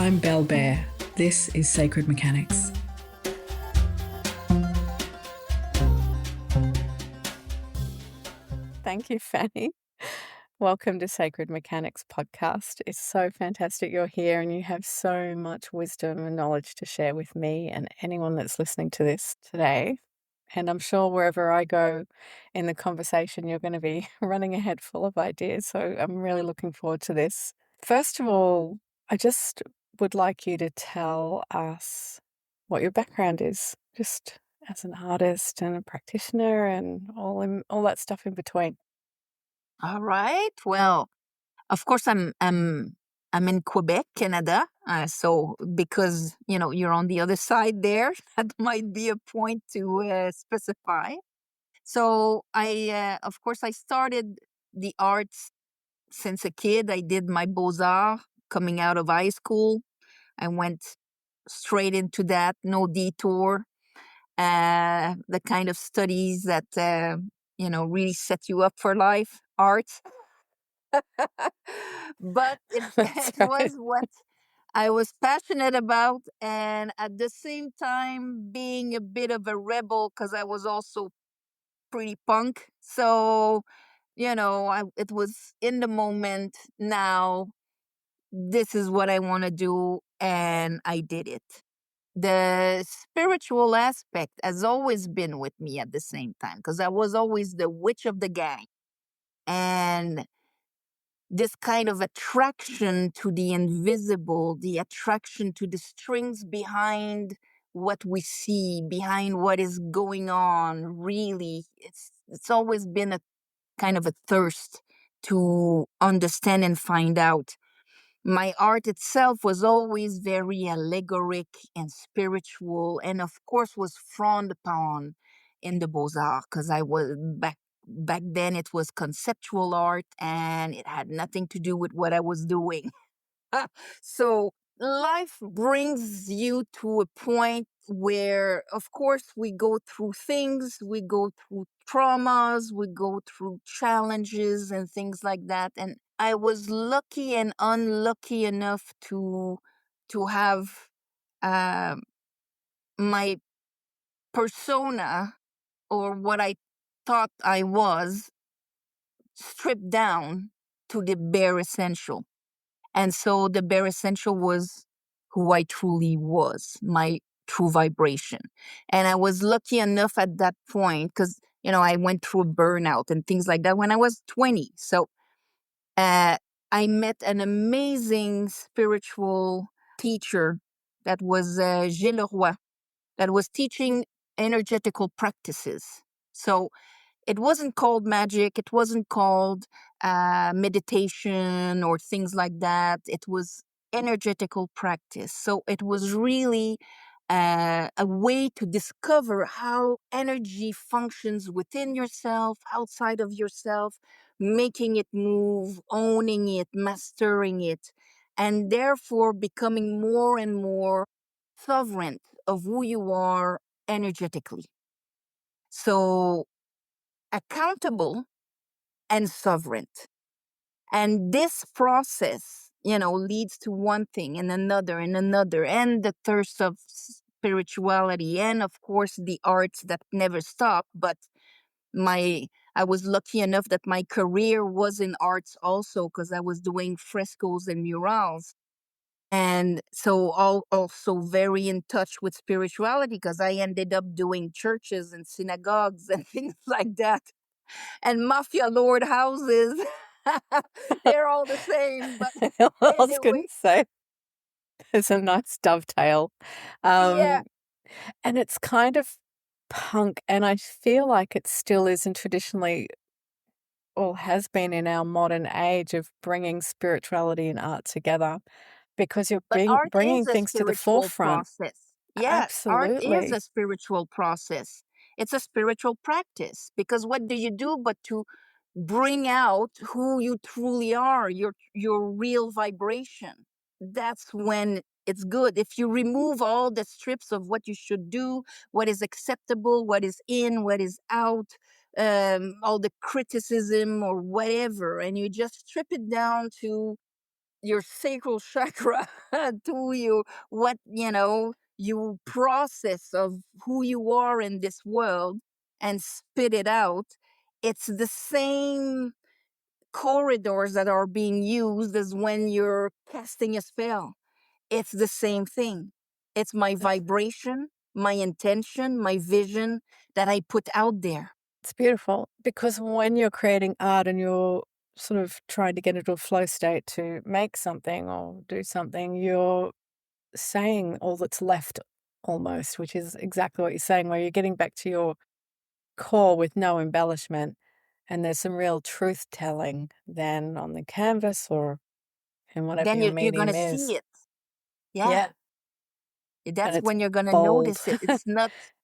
I'm Belle Bear. This is Sacred Mechanics. Thank you, Fanny. Welcome to Sacred Mechanics podcast. It's so fantastic you're here and you have so much wisdom and knowledge to share with me and anyone that's listening to this today. And I'm sure wherever I go in the conversation, you're going to be running ahead full of ideas. So I'm really looking forward to this. First of all, I just would like you to tell us what your background is, just as an artist and a practitioner and all that stuff in between. All right. Well, of course, I'm in Quebec, Canada. So because you're on the other side there, that might be a point to specify. So of course, I started the arts since a kid. I did my Beaux-Arts coming out of high school. I went straight into that, no detour. The kind of studies that really set you up for life, arts. But it, That's it right. was what I was passionate about, and at the same time being a bit of a rebel because I was also pretty punk. So, it was in the moment. Now, this is what I want to do, and I did it. The spiritual aspect has always been with me at the same time because I was always the witch of the gang. And this kind of attraction to the invisible, the attraction to the strings behind what we see, behind what is going on, really, it's always been a kind of a thirst to understand and find out. My art itself was always very allegoric and spiritual, and of course was frowned upon in the Beaux-Arts because I was back then it was conceptual art and it had nothing to do with what I was doing. So life brings you to a point where, of course, we go through things, we go through traumas, we go through challenges and things like that. And I was lucky and unlucky enough to have um my persona, or what I thought I was, stripped down to the bare essential. And so the bare essential was who I truly was, my true vibration. And I was lucky enough at that point because, I went through a burnout and things like that when I was 20. So uh, I met an amazing spiritual teacher that was Gilles Leroy, that was teaching energetical practices. So it wasn't called magic. It wasn't called meditation or things like that. It was energetical practice. So it was really a way to discover how energy functions within yourself, outside of yourself, making it move, owning it, mastering it, and therefore becoming more and more sovereign of who you are energetically. So accountable and sovereign. And this process, leads to one thing and another, and the thirst of spirituality, and of course the arts that never stop. But my I was lucky enough that my career was in arts also because I was doing frescoes and murals. And so also very in touch with spirituality because I ended up doing churches and synagogues and things like that, and mafia lord houses. They're all the same, but I was going anyway, to say there's a nice dovetail. yeah. Um, and it's kind of punk, and I feel like it still is, and traditionally, or has been in our modern age of bringing spirituality and art together because you're But art bringing is a things to the spiritual forefront. process. Yes, art is Absolutely. a spiritual process. It's a spiritual practice because what do you do but to bring out who you truly are, your real vibration. That's when it's good. If you remove all the strips of what you should do, what is acceptable, what is in, what is out, all the criticism or whatever, and you just strip it down to your sacral chakra to you, what you process of who you are in this world and spit it out. It's the same corridors that are being used as when you're casting a spell. It's the same thing. It's my That's vibration, my intention, my vision that I put out there. it's beautiful because when you're creating art and you're sort of trying to get into a flow state to make something or do something, you're saying all that's left almost, which is exactly what you're saying, where you're getting back to your core with no embellishment. And there's some real truth telling then on the canvas or in whatever Then your you're going medium to is. see it. Yeah. Yeah. And That's it's when you're going to bold. notice it. It's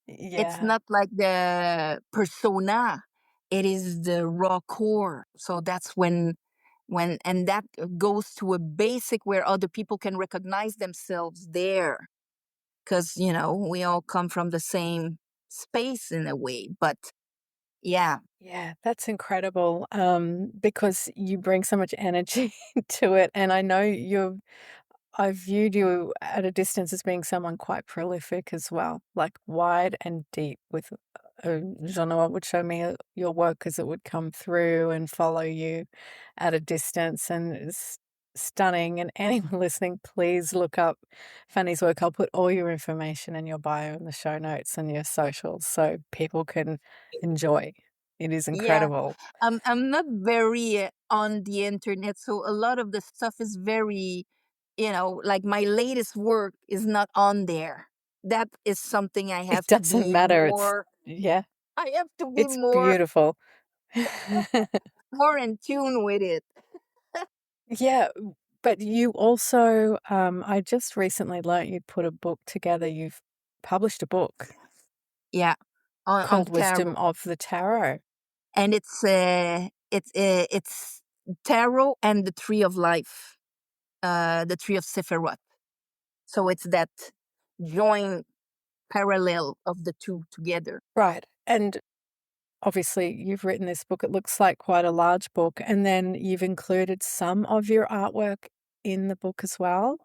Yeah. not like the persona. It is the raw core. So that's when and that goes to a basic where other people can recognize themselves there, cuz we all come from the same space in a way. But yeah. Yeah, that's incredible, because you bring so much energy to it, and I know I viewed you at a distance as being someone quite prolific as well, like wide and deep with genre would show me your work as it would come through and follow you at a distance, and it's stunning. And anyone listening, please look up Fanny's work. I'll put all your information in your bio and the show notes and your socials so people can enjoy. It is Yeah. incredible. I'm not very on the internet, so a lot of the stuff is very, like my latest work is not on there. That is something I It have to doesn't be matter. It's more. yeah, I have to be it's more beautiful. more in tune with it. Yeah, but you also, I just recently learnt you'd put a book together. You've published a book Yeah, on called Wisdom tarot, of the Tarot. and it's tarot and the tree of life, the tree of Sephiroth. So it's that joint parallel of the two together. Right. And obviously, you've written this book. It looks like quite a large book. And then you've included some of your artwork in the book as well.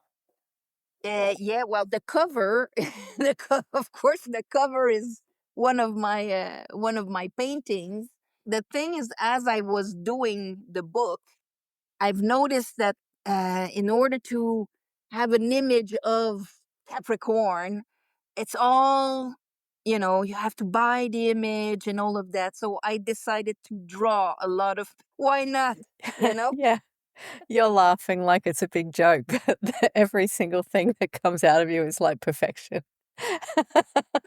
Yeah, well, the cover, of course, the cover is one of my paintings. The thing is, as I was doing the book, I've noticed that in order to have an image of Capricorn, it's all you have to buy the image and all of that. So I decided to draw a lot of. Why not? You know. Yeah. You're laughing like it's a big joke, but every single thing that comes out of you is like perfection.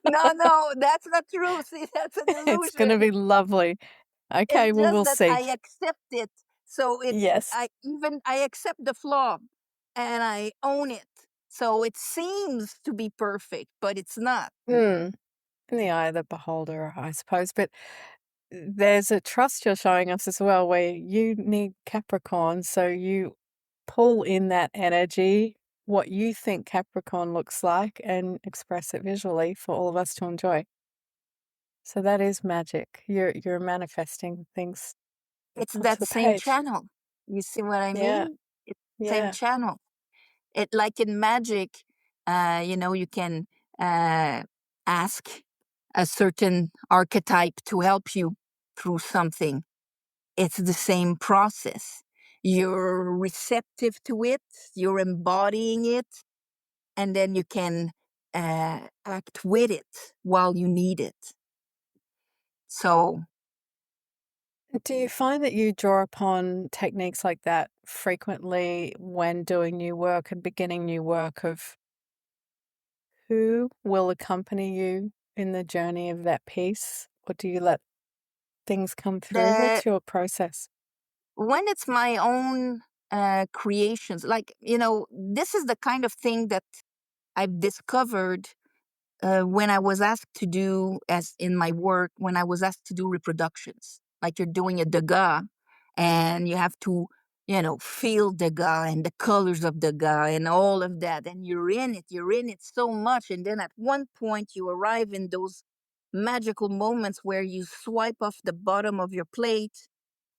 No, no, that's not true. See, that's a It's gonna delusion. be lovely. Okay, It's well, just we'll that see. I accept it. So Yes. I accept the flaw and I own it. So it seems to be perfect, but it's not. Hmm. In the eye of the beholder, I suppose. But there's a trust you're showing us as well, where you need Capricorn, so you pull in that energy, what you think Capricorn looks like, and express it visually for all of us to enjoy. So that is magic. You're manifesting things It's onto that the same page. channel. You see what I Yeah, mean? It's same yeah. channel. It like in magic, you can uh, ask a certain archetype to help you through something. It's the same process. You're receptive to it, you're embodying it, and then you can act with it while you need it. So, Do you find that you draw upon techniques like that frequently when doing new work and beginning new work of who will accompany you in the journey of that piece? Or do you let things come through? the What's your process? when it's my own creations, like, this is the kind of thing that I've discovered when I was asked to do, as in my work, when I was asked to do reproductions, like you're doing a Degas, and you have to, feel Degas and the colors of Degas and all of that, and you're in it so much, and then at one point you arrive in those magical moments where you swipe off the bottom of your plate,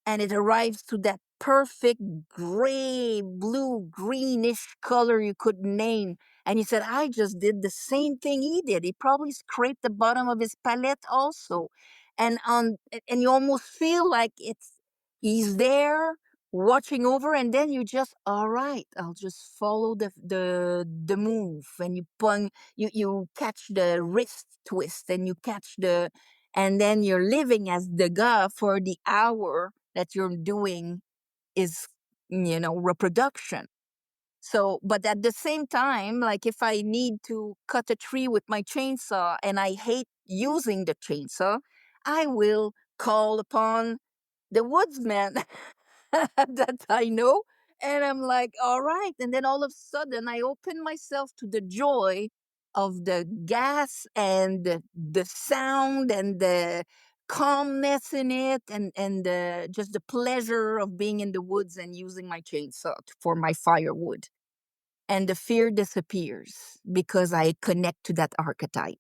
and it arrives to that perfect gray, blue, greenish color you could name. And he said, I just did the same thing he did. He probably scraped the bottom of his palette also. And you almost feel like he's there watching over, and then you just, all right, I'll just follow the move, and you catch the wrist twist, and you catch and then you're living as the guy for the hour that you're doing is, reproduction. So, but at the same time, like if I need to cut a tree with my chainsaw and I hate using the chainsaw, I will call upon the woodsman that I know. And I'm like, all right. And then all of a sudden, I open myself to the joy of the gas and the sound and the calmness in it, and just the pleasure of being in the woods and using my chainsaw for my firewood. And the fear disappears because I connect to that archetype.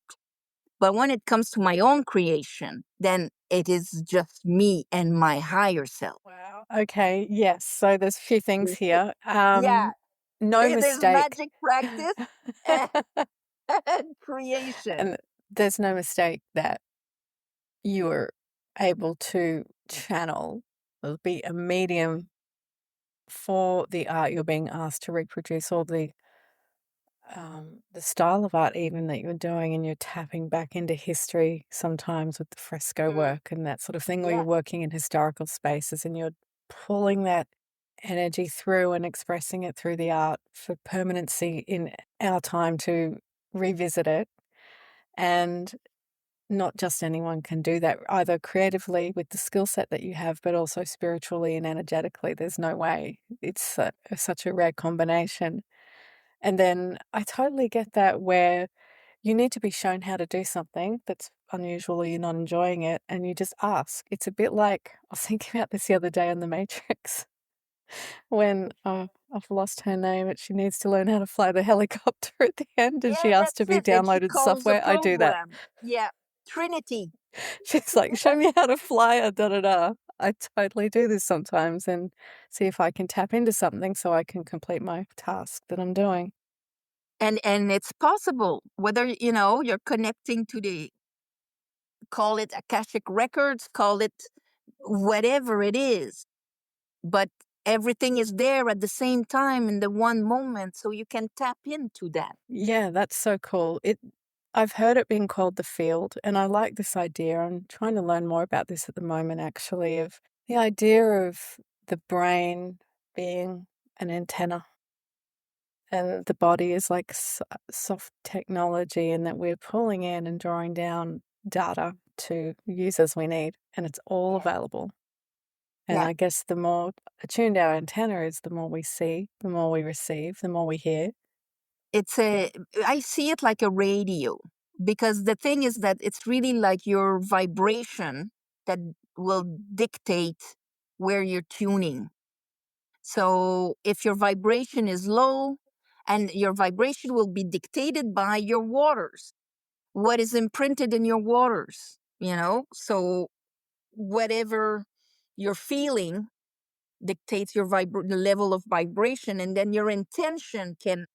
But when it comes to my own creation, then it is just me and my higher self. Wow. Okay. Yes. So there's a few things here. Yeah, No there's mistake. magic practice and, and creation. And there's no mistake that you are able to channel or be a medium for the art you're being asked to reproduce, or the style of art even that you're doing, and you're tapping back into history sometimes with the fresco Mm, work and that sort of thing, where you're yeah, working in historical spaces and you're pulling that energy through and expressing it through the art for permanency in our time to revisit it. And not just anyone can do that, either creatively with the skill set that you have, but also spiritually and energetically. There's no way. It's such a rare combination. And then I totally get that, where you need to be shown how to do something that's unusual or you're not enjoying it, and you just ask. It's a bit like, I was thinking about this the other day on The Matrix when I've lost her name, but she needs to learn how to fly the helicopter at the end, and she yeah, asked to that's be it. And she downloaded calls the software. I do that. program. Yeah, Trinity. She's like, show me how to fly a da da da. I totally do this sometimes and see if I can tap into something so I can complete my task that I'm doing. And it's possible, whether you're connecting to the, call it Akashic records, call it whatever it is, but everything is there at the same time in the one moment, so you can tap into that. Yeah, that's so cool. I've heard it being called the field, and I like this idea. I'm trying to learn more about this at the moment, actually, of the idea of the brain being an antenna and the body is like soft technology, and that we're pulling in and drawing down data to use as we need, and it's all Yeah. available. And Yeah, I guess the more attuned our antenna is, the more we see, the more we receive, the more we hear. I see it like a radio, because the thing is that it's really like your vibration that will dictate where you're tuning. So if your vibration is low, and your vibration will be dictated by your waters, what is imprinted in your waters, so whatever you're feeling dictates the level of vibration, and then your intention can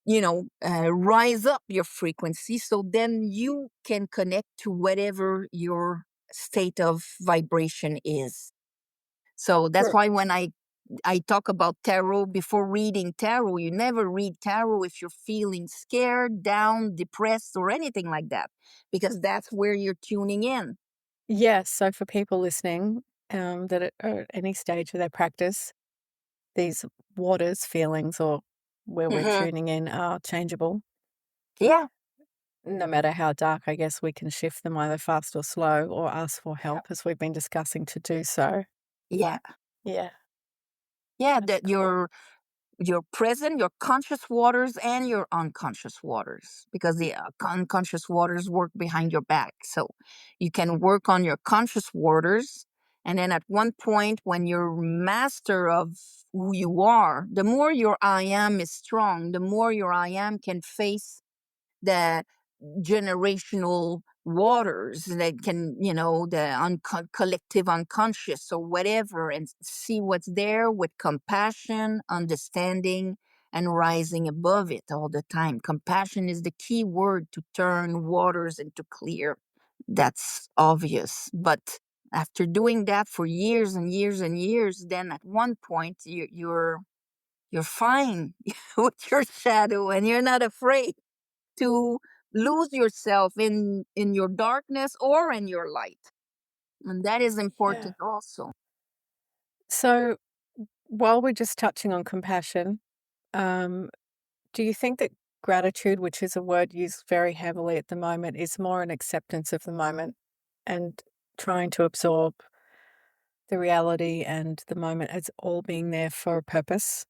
rise up your frequency, so then you can connect to whatever your state of vibration is. So that's Sure. why when I talk about tarot, before reading tarot, you never read tarot if you're feeling scared, down, depressed, or anything like that, because that's where you're tuning in. Yes, so for people listening, that are at any stage of their practice, these waters feelings, or where we're Hmm. tuning in, are changeable. Yeah. No matter how dark, I guess we can shift them either fast or slow, or ask for Yeah. help, as we've been discussing, to do so. Yeah. Yeah, Yeah. that's That cool. your present, your conscious waters, and your unconscious waters, because the unconscious waters work behind your back. So you can work on your conscious waters. And then at one point, when you're master of who you are, the more your I am is strong, the more your I am can face the generational waters that can, the collective unconscious or whatever, and see what's there with compassion, understanding, and rising above it all the time. Compassion is the key word to turn waters into clear. That's obvious. But after doing that for years and years and years, then at one point you're fine with your shadow, and you're not afraid to lose yourself in your darkness or in your light, and that is Yeah. important also. So while we're just touching on compassion, um, do you think that gratitude, which is a word used very heavily at the moment, is more an acceptance of the moment and trying to absorb the reality and the moment as all being there for a purpose?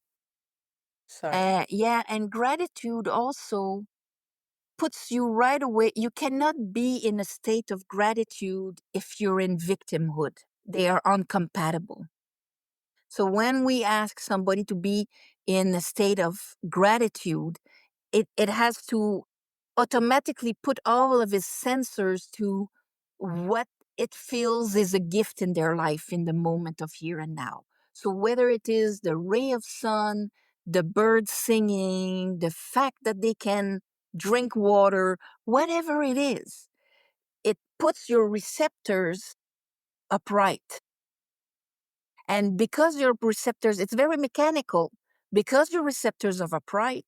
So, Yeah, and gratitude also puts you right away. You cannot be in a state of gratitude if you're in victimhood. They are incompatible. So when we ask somebody to be in a state of gratitude, it has to automatically put all of his sensors to what it feels is a gift in their life in the moment of here and now. So whether it is the ray of sun, the birds singing, the fact that they can drink water, whatever it is, it puts your receptors upright. And because your receptors, it's very mechanical. Because your receptors are upright,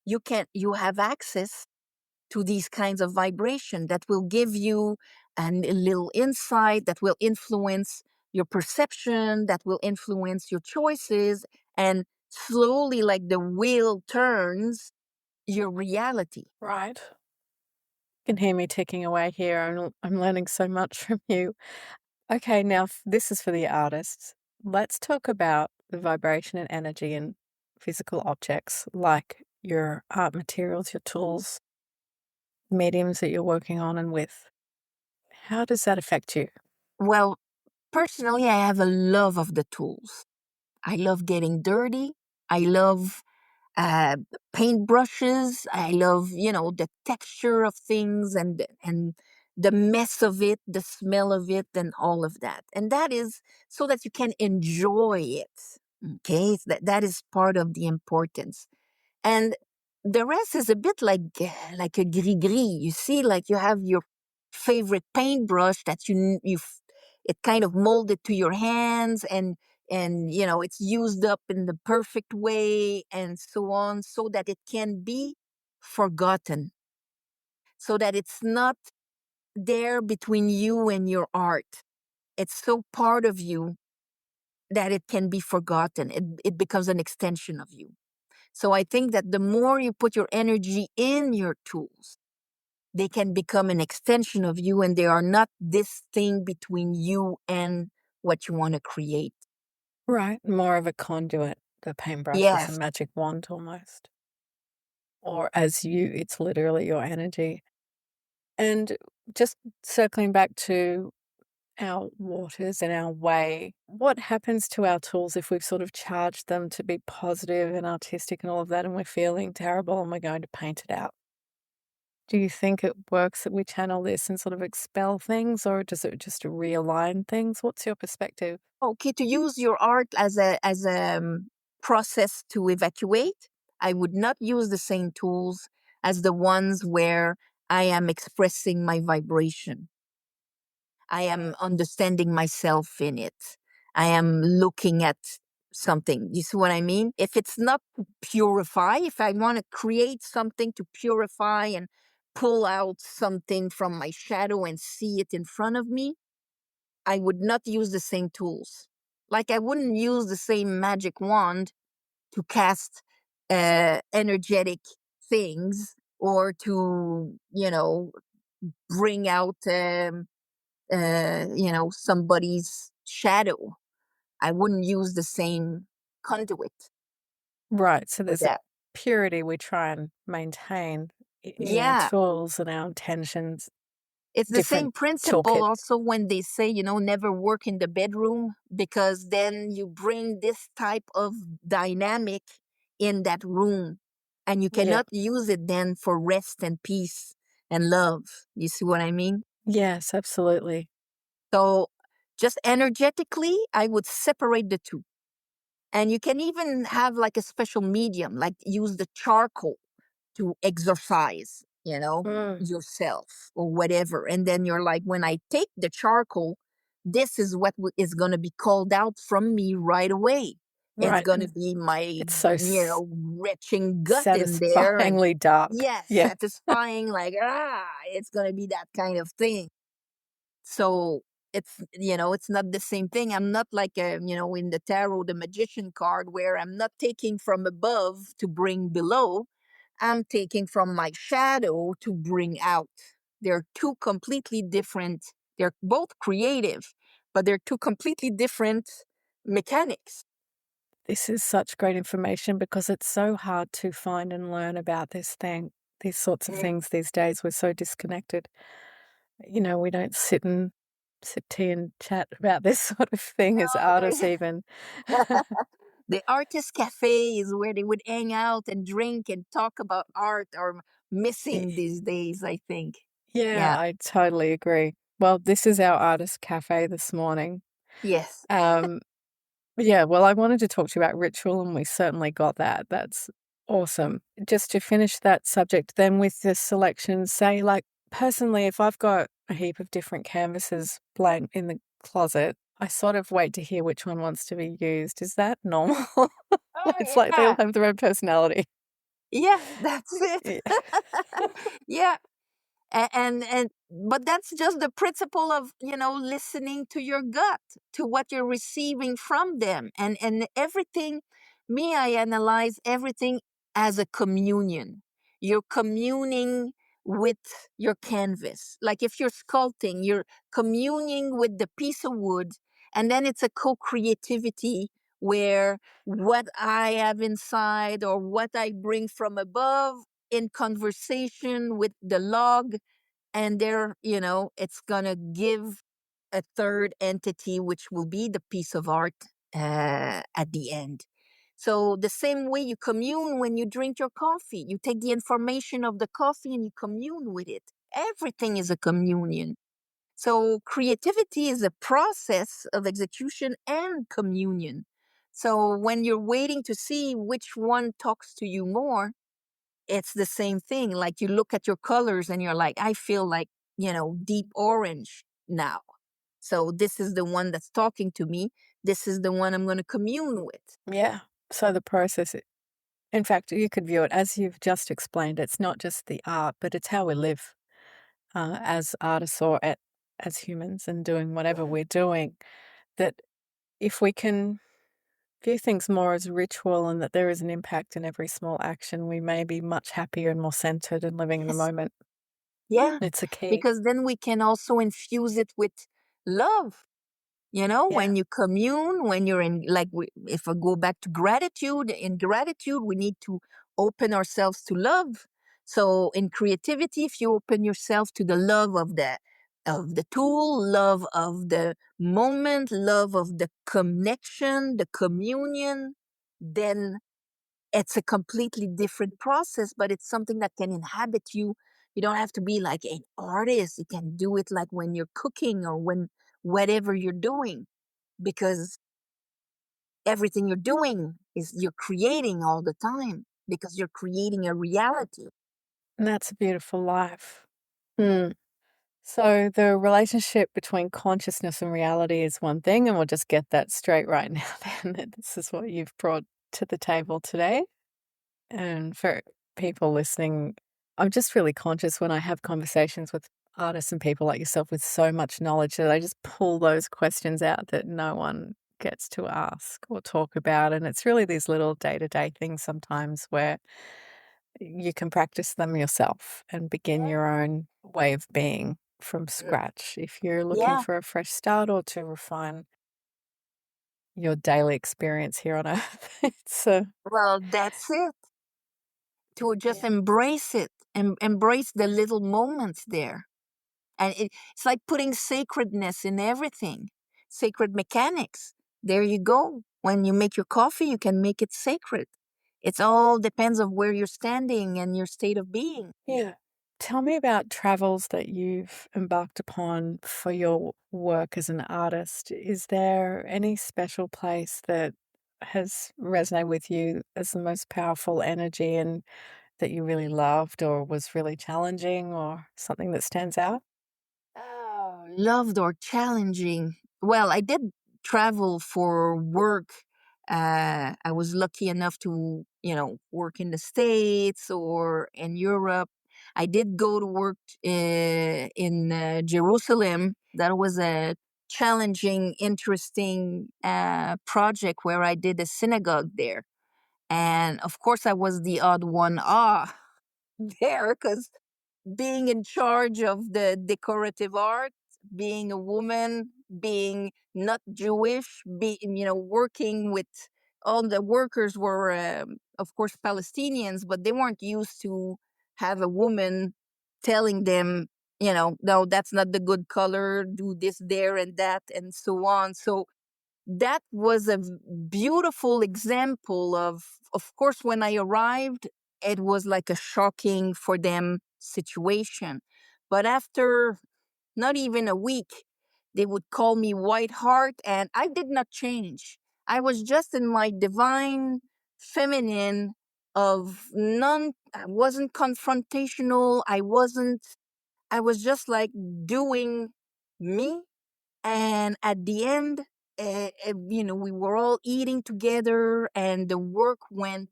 you have access to these kinds of vibration that will give you a little insight, that will influence your perception, that will influence your choices, and slowly, like the wheel turns, your reality. right. You can hear me ticking away here. I'm learning so much from you. Okay, now this is for the artists. Let's talk about the vibration and energy in physical objects like your art materials, your tools, mediums that you're working on and with. How does that affect you? Well, personally, I have a love of the tools. I love getting dirty. I love uh, paintbrushes. I love, the texture of things, and the mess of it, the smell of it, and all of that. And that is so that you can enjoy it. Okay, that is part of the importance. And the rest is a bit like a gris-gris. You see, like you have your favorite paintbrush that it kind of molded to your hands, and it's used up in the perfect way and so on, so that it can be forgotten, so that it's not there between you and your art. It's so part of you that it can be forgotten. It becomes an extension of you. So I think that the more you put your energy in your tools, they can become an extension of you, and they are not this thing between you and what you want to create. Right. More of a conduit. The paintbrush is a Yes. magic wand almost. Or as you, it's literally your energy. And just circling back to our waters and our way, what happens to our tools if we've sort of charged them to be positive and artistic and all of that, and we're feeling terrible and we're going to paint it out? Do you think it works that we channel this and sort of expel things, or does it just realign things? What's your perspective? Okay, to use your art as a process to evacuate, I would not use the same tools as the ones where I am expressing my vibration. I am understanding myself in it. I am looking at something. You see what I mean? If it's not to purify, if I want to create something to purify and pull out something from my shadow and see it in front of me, I would not use the same tools. Like I wouldn't use the same magic wand to cast energetic things, or to, bring out somebody's shadow. I wouldn't use the same conduit Right. So for there's a that. purity we try and maintain in our Yeah. tools and our intentions, It's the different same principle toolkit. also when they say, never work in the bedroom, because then you bring this type of dynamic in that room, and you Yeah. cannot use it then for rest and peace and love. You see what I mean? Yes, absolutely. So just energetically, I would separate the two. And you can even have like a special medium, like use the charcoal to exercise, Mm, yourself or whatever. And then you're like, when I take the charcoal, this is what is going to be called out from me right away. It's right. going to And be my, it's so retching gut in there. And satisfyingly dark. yes, Yeah. satisfying, like, it's going to be that kind of thing. So it's not the same thing. I'm not like in the tarot, the magician card, where I'm not taking from above to bring below. I'm taking from my shadow to bring out. They're two completely different. They're both creative, but they're two completely different mechanics. This is such great information because it's so hard to find and learn about these sorts of Mm. things these days. We're so disconnected. We don't sip tea and chat about this sort of thing as No, artists there's even. the artist cafe is where they would hang out and drink and talk about art are Y- missing these days, I think. Yeah, Yeah. I totally agree. Well, this is our artist cafe this morning. Yes. Um, yeah, well, I wanted to talk to you about ritual, and we certainly got that. That's awesome. Just to finish that subject, then with the selection, say, like, personally, if I've got a heap of different canvases blank in the closet, I sort of wait to hear which one wants to be used. Is that normal? It's Oh, like they all yeah. have their own personality. Yeah, that's it. Yeah. Yeah. And but that's just the principle of listening to your gut, to what you're receiving from them, and everything. Me, I analyze everything as a communion. You're communing with your canvas. Like if you're sculpting, you're communing with the piece of wood, and then it's a co-creativity where what I have inside or what I bring from above in conversation with the log, and it's gonna give a third entity, which will be the piece of art at the end. So the same way you commune when you drink your coffee, you take the information of the coffee and you commune with it. Everything is a communion. So creativity is a process of execution and communion. So when you're waiting to see which one talks to you more, it's the same thing. Like you look at your colors and you're like, I feel like, deep orange now. So this is the one that's talking to me. This is the one I'm going to commune with. Yeah. So the process, in fact, you could view it as you've just explained. It's not just the art, but it's how we live as artists or as humans and doing whatever we're doing. That if we can view things more as ritual and that there is an impact in every small action, we may be much happier and more centered and living in the Yes. moment. Yeah. It's a key. Because then we can also infuse it with love. Yeah. When you commune, when you're in, like, if I go back to gratitude, in gratitude, we need to open ourselves to love. So in creativity, if you open yourself to the love of the tool, love of the moment, love of the connection, the communion, then it's a completely different process, but it's something that can inhabit you. You don't have to be like an artist. You can do it like when you're cooking or when whatever you're doing, because everything you're doing is you're creating all the time because you're creating a reality. And that's a beautiful life. Mm. So the relationship between consciousness and reality is one thing, and we'll just get that straight right now then. That this is what you've brought to the table today. And for people listening, I'm just really conscious when I have conversations with artists and people like yourself with so much knowledge that I just pull those questions out that no one gets to ask or talk about. And it's really these little day to day things sometimes where you can practice them yourself and begin Yeah. your own way of being from Mm. scratch if you're looking Yeah. for a fresh start or to refine your daily experience here on earth. It's Well, that's it. To just yeah. embrace it and embrace the little moments there. And it's like putting sacredness in everything, sacred mechanics. There you go. When you make your coffee, you can make it sacred. It's all depends of where you're standing and your state of being. Yeah. Tell me about travels that you've embarked upon for your work as an artist. Is there any special place that has resonated with you as the most powerful energy and that you really loved or was really challenging or something that stands out? Oh, loved or challenging. Well, I did travel for work. I was lucky enough to, work in the States or in Europe. I did go to work in Jerusalem. That was a challenging, interesting project where I did a synagogue there. And of course, I was the odd one there because being in charge of the decorative art, being a woman, being not Jewish, being, working with all the workers were, of course, Palestinians, but they weren't used to have a woman telling them, no, that's not the good color, do this, there, and that, and so on. So that was a beautiful example of course, when I arrived, it was like a shocking for them situation. But after not even a week, they would call me White Heart, and I did not change. I was just in my divine feminine of none, I wasn't confrontational. I was just like doing me, and at the end, we were all eating together and the work went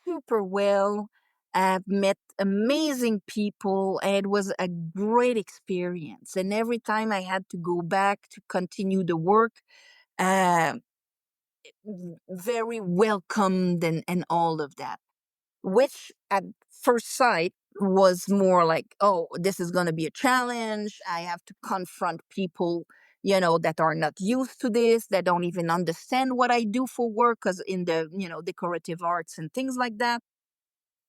super well. I've met amazing people and it was a great experience. And every time I had to go back to continue the work, uh, very welcomed and all of that, which at first sight was more like, oh, this is going to be a challenge. I have to confront people, that are not used to this, that don't even understand what I do for work, because in the, decorative arts and things like that,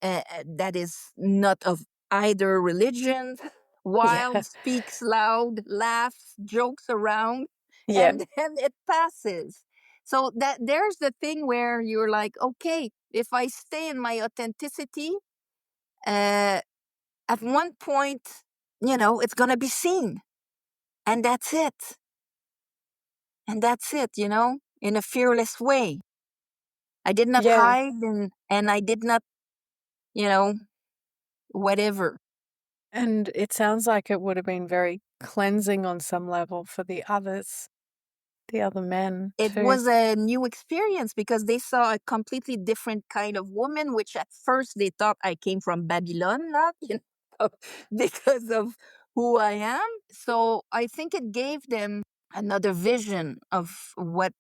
that is not of either religion. Yeah. Wild, speaks loud, laughs, jokes around, Yeah. and then it passes. So that there's the thing where you're like, okay, if I stay in my authenticity, uh, at one point, it's gonna be seen, and that's it, in a fearless way. I did not Yeah. hide, and I did not, you know, whatever. And it sounds like it would have been very cleansing on some level for the others, the other men It too. was a new experience because they saw a completely different kind of woman, which at first they thought I came from Babylon, not because of who I am. So I think it gave them another vision of what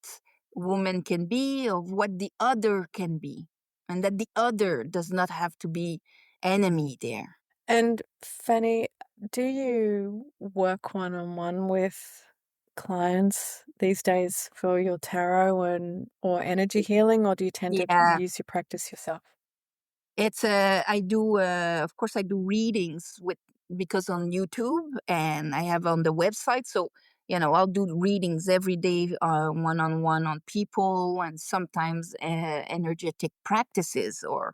woman can be, of what the other can be, and that the other does not have to be enemy there. And Fanny, do you work one on one with clients these days for your tarot and or energy healing, or do you tend to Yeah, use your practice yourself? it's I do of course I do readings with because on YouTube and I have on the website. So I'll do readings every day, one on one on people, and sometimes energetic practices, or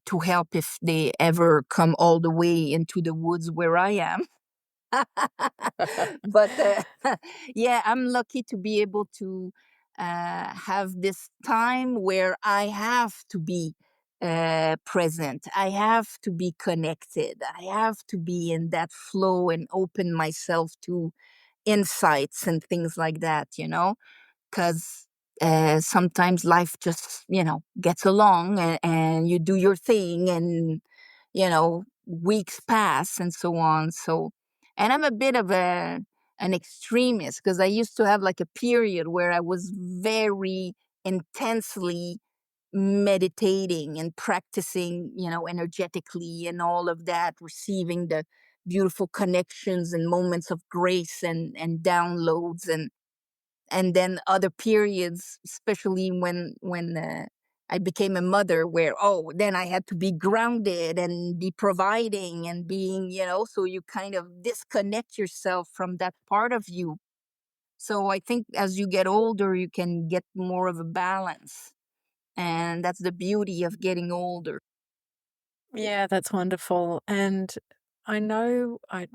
to help if they ever come all the way into the woods where I am. But yeah, I'm lucky to be able to have this time where I have to be present. I have to be connected. I have to be in that flow and open myself to insights and things like that, because sometimes life just gets along, and you do your thing, and weeks pass and so on. So, and I'm a bit of an extremist because I used to have like a period where I was very intensely meditating and practicing, energetically and all of that, receiving the beautiful connections and moments of grace and downloads, and then other periods, especially when I became a mother, where then I had to be grounded and be providing and being, so you kind of disconnect yourself from that part of you. So I think as you get older, you can get more of a balance, and that's the beauty of getting older. Yeah, that's wonderful. And I know I'd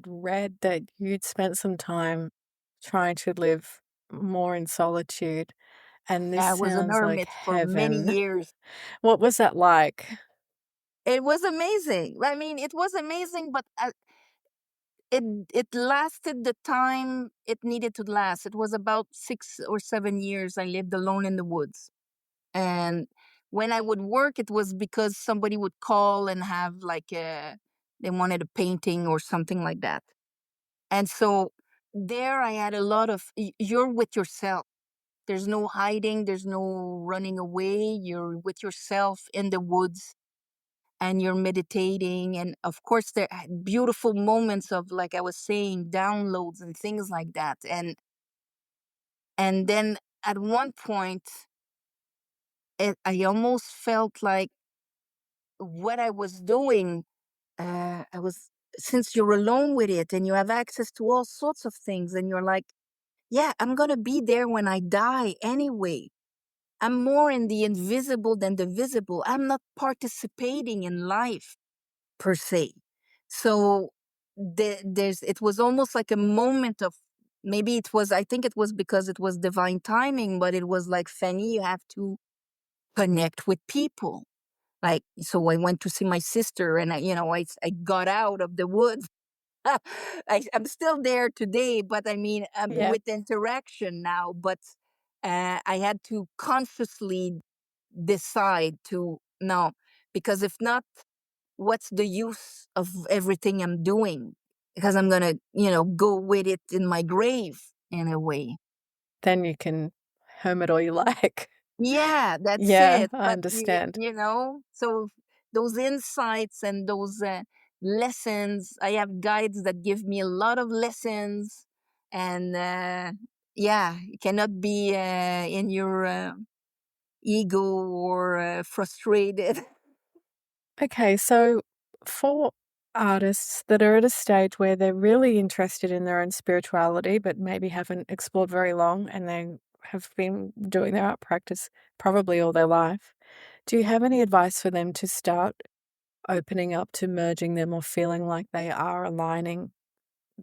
read that you'd spent some time trying to live more in solitude, and this I was an sounds like hermit for many heaven. years. What was that like? It was amazing. I mean, it was amazing, but it it lasted the time it needed to last. It was about 6 or 7 years. I lived alone in the woods, and when I would work, it was because somebody would call and have like they wanted a painting or something like that. And so there, I had a lot of you're with yourself. There's no hiding. There's no running away. You're with yourself in the woods and you're meditating, and of course there are beautiful moments of, like I was saying, downloads and things like that. And then at one point I almost felt like what I was doing, I was, since you're alone with it and you have access to all sorts of things, and you're like, yeah, I'm gonna be there when I die anyway. I'm more in the invisible than the visible. I'm not participating in life per se. So there's it was almost like a moment of, maybe it was, I think it was because it was divine timing, but it was like, Fanny, you have to connect with people. Like, so I went to see my sister, and I got out of the woods. I'm still there today, but I mean, Yeah. with interaction now. But I had to consciously decide to no, because if not, what's the use of everything I'm doing? Because I'm gonna, go with it in my grave in a way. Then you can hermit all you like. Yeah, that's Yeah, it. I But understand. so those insights and those lessons, I have guides that give me a lot of lessons, and yeah, you cannot be in your ego or frustrated. Okay, so for artists that are at a stage where they're really interested in their own spirituality, but maybe haven't explored very long and they have been doing their art practice probably all their life, do you have any advice for them to start opening up to merging them or feeling like they are aligning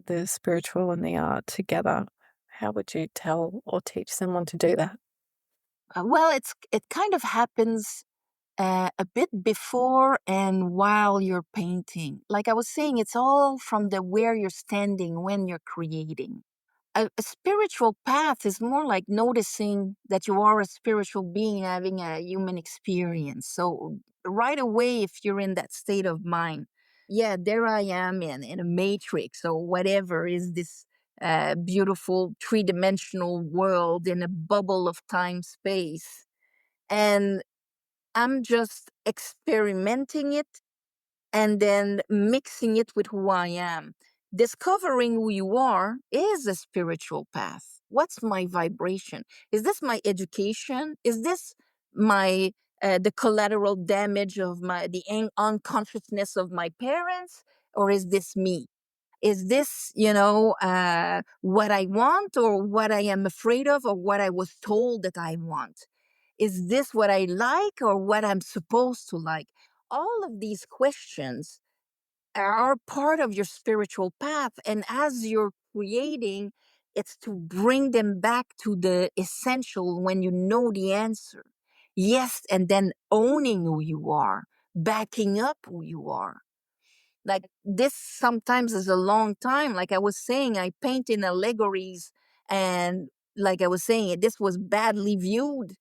the spiritual and the art together? How would you tell or teach someone to do that? Well, it kind of happens a bit before and while you're painting. Like I was saying, it's all from the where you're standing when you're creating. A spiritual path is more like noticing that you are a spiritual being having a human experience. So right away, if you're in that state of mind, yeah, there I am in a matrix or whatever is this beautiful three-dimensional world in a bubble of time space. And I'm just experimenting it and then mixing it with who I am. Discovering who you are is a spiritual path. What's my vibration? Is this my education? Is this my the collateral damage of unconsciousness of my parents, or is this me? Is this, what I want, or what I am afraid of, or what I was told that I want? Is this what I like, or what I'm supposed to like? All of these questions are part of your spiritual path. And as you're creating, it's to bring them back to the essential when you know the answer. Yes, and then owning who you are, backing up who you are. Like this sometimes is a long time. Like I was saying, I paint in allegories, and like I was saying, this was badly viewed.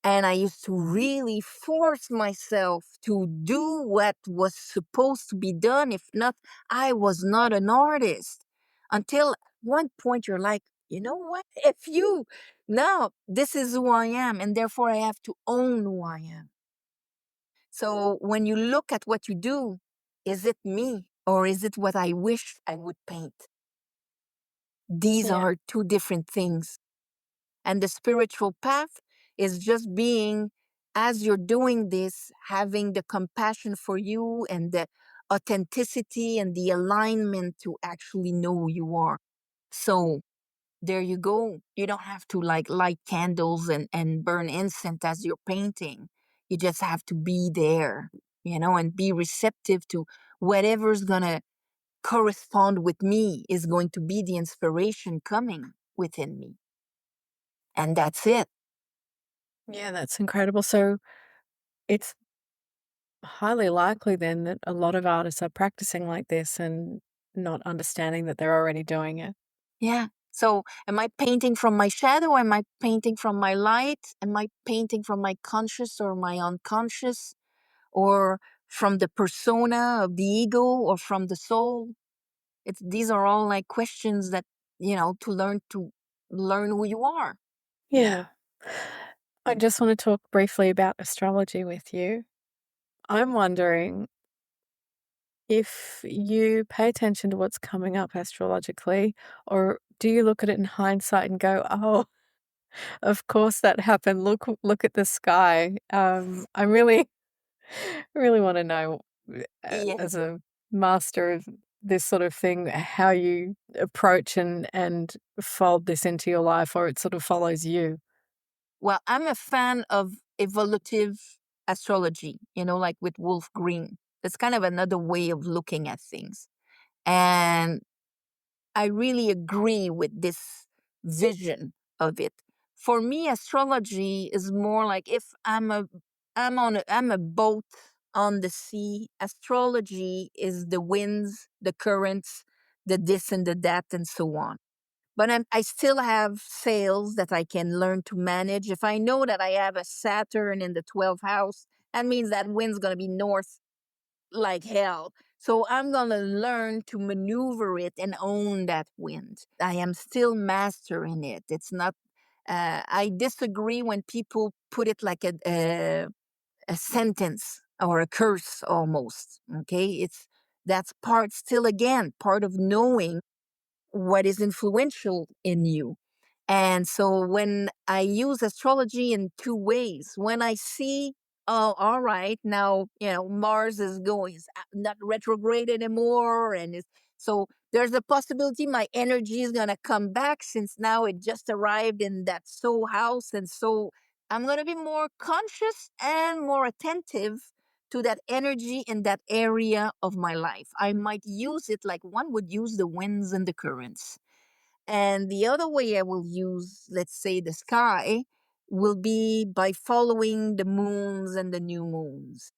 And I used to really force myself to do what was supposed to be done. If not, I was not an artist. Until one point, you're like, you know what? If you, now this is who I am, and therefore I have to own who I am. So when you look at what you do, is it me or is it what I wish I would paint? These Yeah. are two different things. And the spiritual path is just being, as you're doing this, having the compassion for you and the authenticity and the alignment to actually know who you are. So there you go. You don't have to like light candles and burn incense as you're painting. You just have to be there. and be receptive to whatever's going to correspond with me, is going to be the inspiration coming within me. And that's it. Yeah, that's incredible. So it's highly likely then that a lot of artists are practicing like this and not understanding that they're already doing it. Yeah. So, am I painting from my shadow? Am I painting from my light? Am I painting from my conscious or my unconscious? Or from the persona of the ego, or from the soul? These are all like questions that, to learn who you are. Yeah. I just want to talk briefly about astrology with you. I'm wondering if you pay attention to what's coming up astrologically, or do you look at it in hindsight and go, "Oh, of course that happened. Look at the sky." I really, really want to know, Yeah. as a master of this sort of thing, how you approach and fold this into your life, or it sort of follows you. Well, I'm a fan of evolutive astrology, like with Wolf Green. It's kind of another way of looking at things. And I really agree with this vision of it. For me, astrology is more like, if I'm a boat on the sea. Astrology is the winds, the currents, the this and the that, and so on. But I still have sails that I can learn to manage. If I know that I have a Saturn in the 12th house, that means that wind's going to be north like hell. So I'm going to learn to maneuver it and own that wind. I am still mastering it. It's not, I disagree when people put it like a sentence or a curse almost. Okay. That's still again, part of knowing what is influential in you. And so when I use astrology in two ways, when I see, oh, all right, now, Mars is going, is not retrograde anymore. So there's a possibility my energy is going to come back, since now it just arrived in that soul house. And so I'm going to be more conscious and more attentive to that energy in that area of my life. I might use it like one would use the winds and the currents. And the other way I will use, let's say, the sky, will be by following the moons and the new moons.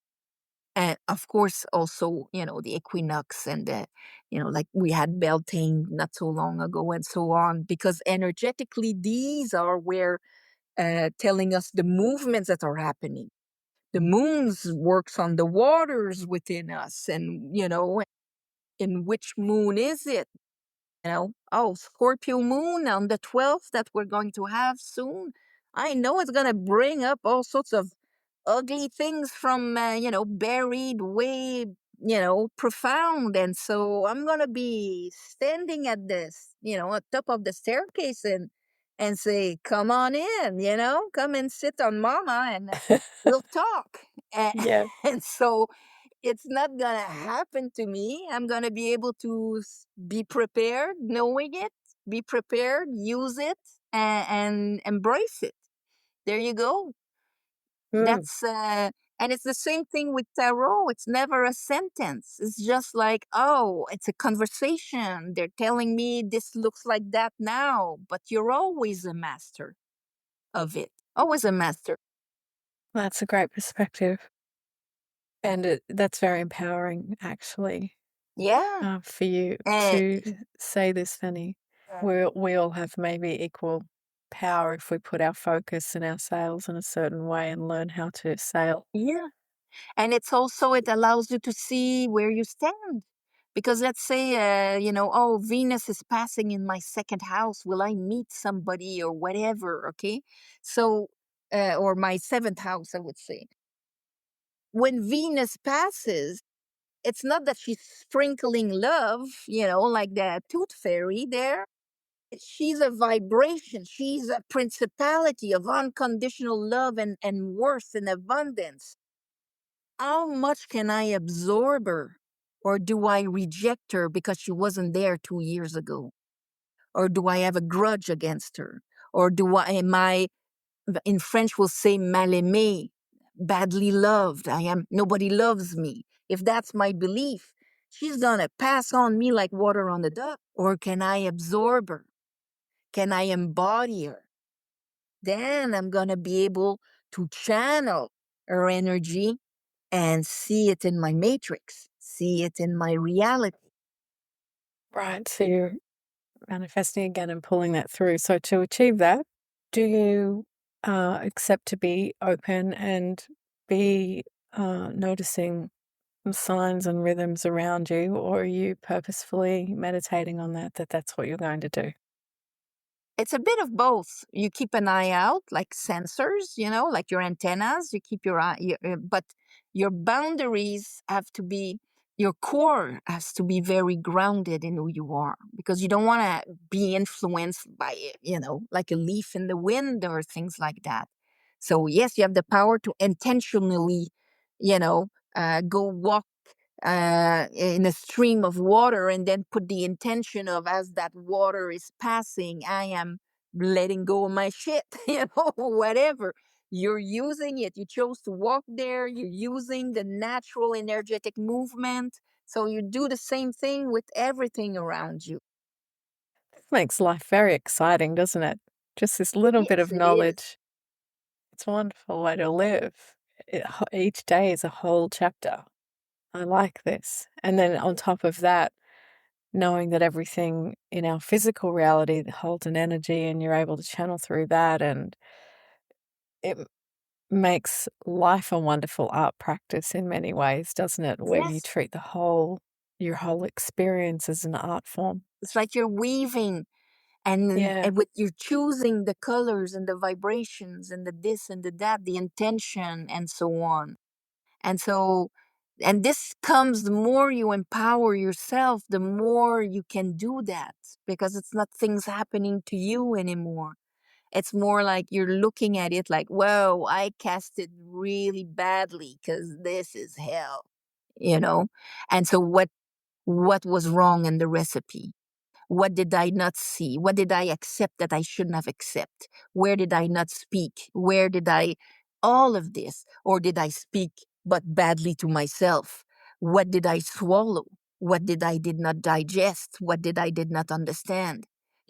And of course, also, the equinox and like we had Beltane not so long ago, and so on, because energetically, these are where telling us the movements that are happening. The moons works on the waters within us, and, in which moon is it? Oh, Scorpio moon on the 12th that we're going to have soon. I know it's going to bring up all sorts of ugly things from, buried way, profound. And so I'm going to be standing at this, at top of the staircase, and say, come on in, come and sit on mama, and we'll talk. And, Yeah. and so it's not gonna happen to me. I'm gonna be able to be prepared, knowing it, be prepared, use it, and embrace it. There you go. Mm. That's and it's the same thing with tarot. It's never a sentence. It's just like, oh, it's a conversation. They're telling me this looks like that now, but you're always a master of it. Always a master. That's a great perspective. And that's very empowering, actually, Yeah. for you Uh, to say this, Fanny. We all have maybe equal power if we put our focus and our sails in a certain way and learn how to sail. yeah. And it allows you to see where you stand, because let's say oh, Venus is passing in my second house, will I meet somebody or whatever? Okay. So or my seventh house, I would say. When Venus passes, it's not that she's sprinkling love, like the tooth fairy there. She's a vibration. She's a principality of unconditional love and worth and abundance. How much can I absorb her? Or do I reject her because she wasn't there 2 years ago? Or do I have a grudge against her? Or in French we'll say mal aimé, badly loved. Nobody loves me. If that's my belief, she's gonna pass on me like water on the duck. Or can I absorb her? Can I embody her? Then I'm gonna be able to channel her energy and see it in my matrix, see it in my reality. Right. So you're manifesting again and pulling that through. So to achieve that, do you accept to be open and be noticing signs and rhythms around you, or are you purposefully meditating on that that's what you're going to do? It's a bit of both. You keep an eye out, like sensors, like your antennas. You keep your eye, but your boundaries have to be, your core has to be very grounded in who you are, because you don't want to be influenced by it, like a leaf in the wind or things like that. So, yes, you have the power to intentionally, go walk in a stream of water, and then put the intention of, as that water is passing, I am letting go of my shit, whatever. You're using it. You chose to walk there. You're using the natural energetic movement. So you do the same thing with everything around you. This makes life very exciting, doesn't it? Just this little bit Yes, of it is. knowledge. It's a wonderful way to live. Each day is a whole chapter. I like this. And then on top of that, knowing that everything in our physical reality holds an energy and you're able to channel through that, and it makes life a wonderful art practice in many ways, doesn't it? Where you Yes. treat your whole experience as an art form. It's like you're weaving, and, Yeah. and with you're choosing the colors and the vibrations and the this and the that, the intention and so on. And so, and this comes, the more you empower yourself, the more you can do that, because it's not things happening to you anymore. It's more like you're looking at it like, whoa, I cast it really badly because this is hell, you know? And so what was wrong in the recipe? What did I not see? What did I accept that I shouldn't have accept? Where did I not speak? Where did I all of this? Or did I speak but badly to myself? What did I swallow? What did not digest? What did not understand?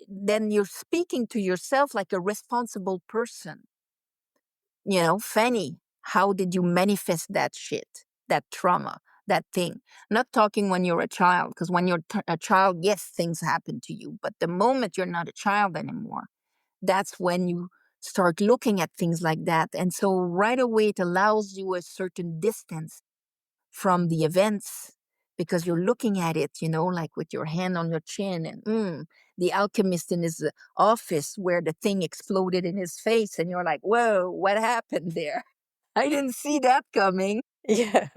Then you're speaking to yourself like a responsible person. Fanny, how did you manifest that shit, that trauma, that thing? Not talking when you're a child, because when you're a child, yes, things happen to you. But the moment you're not a child anymore, that's when you start looking at things like that. And so right away, it allows you a certain distance from the events, because you're looking at it, like with your hand on your chin, and the alchemist in his office where the thing exploded in his face, and you're like, whoa, what happened there? I didn't see that coming. Yeah.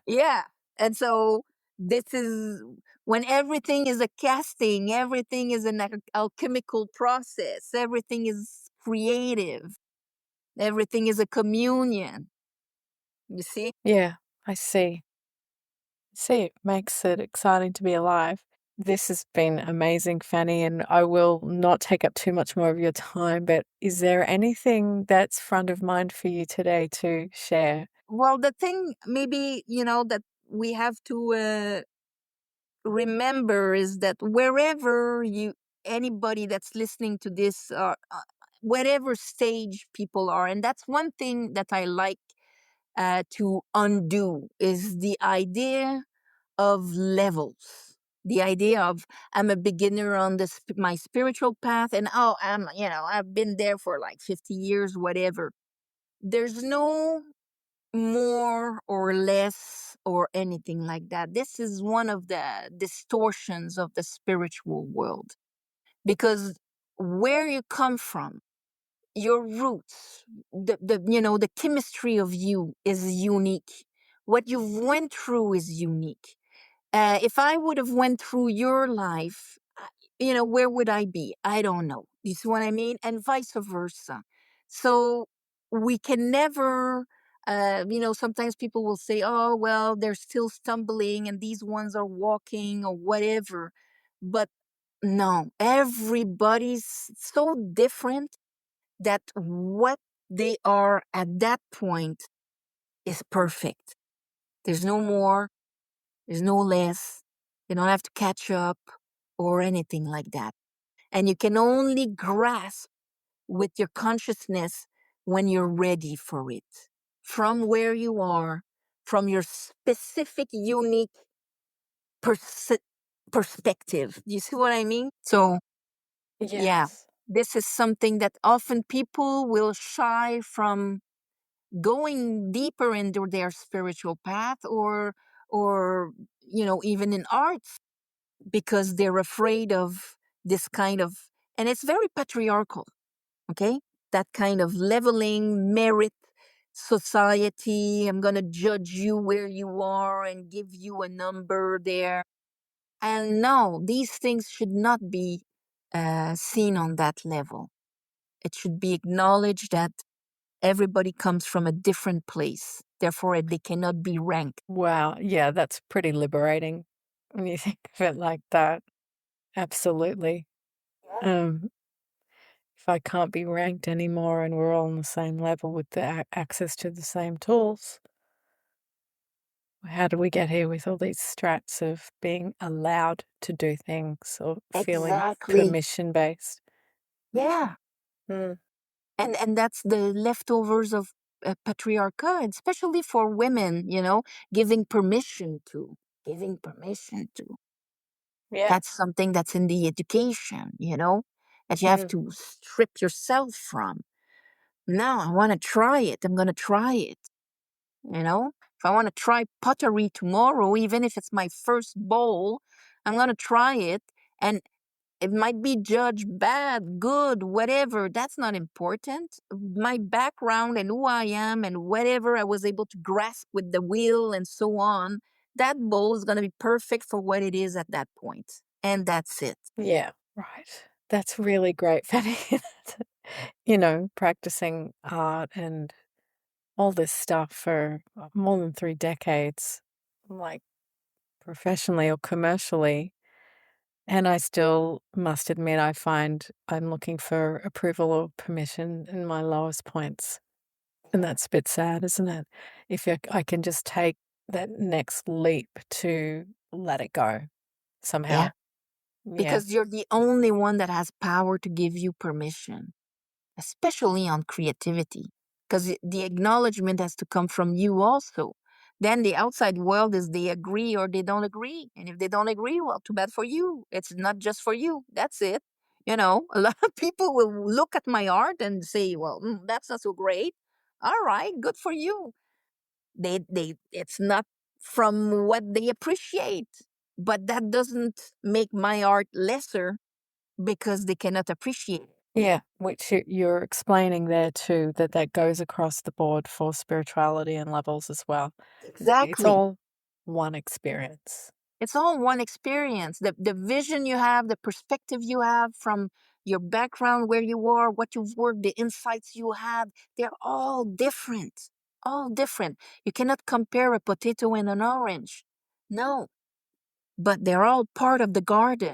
Yeah. And so this is when everything is a casting, everything is an alchemical process, everything is creative, everything is a communion. You see? Yeah, I see. See, it makes it exciting to be alive. This has been amazing, Fanny, and I will not take up too much more of your time, but is there anything that's front of mind for you today to share? Well, the thing maybe, that we have to remember is that wherever anybody that's listening to this, whatever stage people are, and that's one thing that I like to undo, is the idea of levels. The idea of, I'm a beginner on my spiritual path, and I've been there for like 50 years, whatever. There's no more or less or anything like that. This is one of the distortions of the spiritual world, because where you come from, your roots, the chemistry of you is unique. What you've went through is unique. If I would have went through your life, where would I be? I don't know. You see what I mean? And vice versa. So we can never, sometimes people will say, oh, well, they're still stumbling and these ones are walking or whatever. But no, everybody's so different, that what they are at that point is perfect. There's no more, there's no less. You don't have to catch up or anything like that. And you can only grasp with your consciousness when you're ready for it. From where you are, from your specific, unique pers- perspective. You see what I mean? So, yeah, Yes. this is something that often people will shy from going deeper into their spiritual path or even in arts because they're afraid of this kind of, and it's very patriarchal, okay, that kind of leveling merit society. I'm going to judge you where you are and give you a number there. And no, these things should not be seen on that level. It should be acknowledged that everybody comes from a different place. Therefore, they cannot be ranked. Wow. Yeah, that's pretty liberating when you think of it like that. Absolutely. Um, if I can't be ranked anymore and we're all on the same level with the access to the same tools, how do we get here with all these strats of being allowed to do things or feeling Exactly. permission based? Yeah. Mm. And that's the leftovers of patriarcha, especially for women, giving permission to. Giving permission to. Yeah. That's something that's in the education, that you have Mm. to strip yourself from. Now I want to try it. I'm going to try it. If I want to try pottery tomorrow, even if it's my first bowl, I'm going to try it. And it might be judged bad, good, whatever. That's not important. My background and who I am and whatever I was able to grasp with the wheel and so on, that bowl is going to be perfect for what it is at that point. And that's it. Yeah. Right. That's really great, Fanny. Practicing art and all this stuff for more than 3 decades, like professionally or commercially. And I still must admit, I find I'm looking for approval or permission in my lowest points. And that's a bit sad, isn't it? If I can just take that next leap to let it go Yeah. somehow. Yeah. Because you're the only one that has power to give you permission, especially on creativity, because the acknowledgement has to come from you also. Then the outside world is they agree or they don't agree. And if they don't agree, well, too bad for you. It's not just for you. That's it. A lot of people will look at my art and say, well, that's not so great. All right, good for you. It's not from what they appreciate. But that doesn't make my art lesser because they cannot appreciate it. Yeah, which you're explaining there too, that goes across the board for spirituality and levels as well. It's Exactly. all one experience. It's all one experience. The vision you have, the perspective you have from your background, where you are, what you've worked, the insights you have, they're all different. All different. You cannot compare a potato and an orange. No, but they're all part of the garden.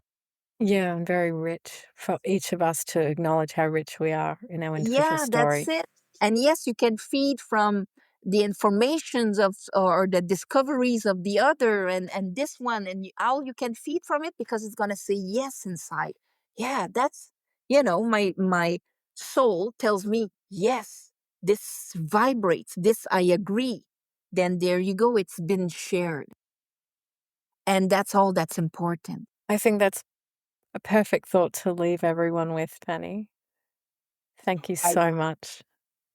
Yeah, and very rich for each of us to acknowledge how rich we are in our individual Yeah, that's story. it. And yes, you can feed from the informations of or the discoveries of the other and this one and all you can feed from it because it's going to say yes inside. Yeah, that's my soul tells me yes. This vibrates. This I agree. Then there you go. It's been shared. And that's all that's important. I think that's a perfect thought to leave everyone with, Fanny. Thank you I so much.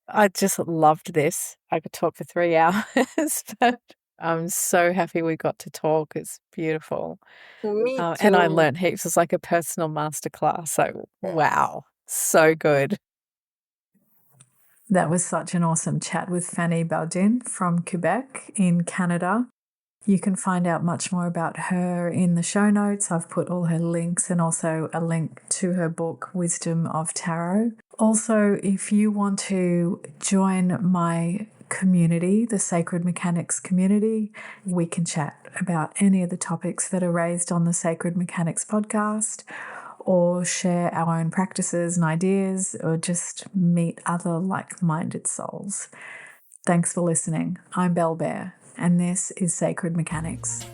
I just loved this. I could talk for 3 hours, but I'm so happy we got to talk. It's beautiful. Me And I too. learned heaps. It's like a personal masterclass. So, Yes. wow, so good. That was such an awesome chat with Fanny Beaudoin from Quebec in Canada. You can find out much more about her in the show notes. I've put all her links and also a link to her book, Wisdom of Tarot. Also, if you want to join my community, the Sacred Mechanics community, we can chat about any of the topics that are raised on the Sacred Mechanics podcast. or share our own practices and ideas, or just meet other like-minded souls. Thanks for listening. I'm Belle Bear, and this is Sacred Mechanics.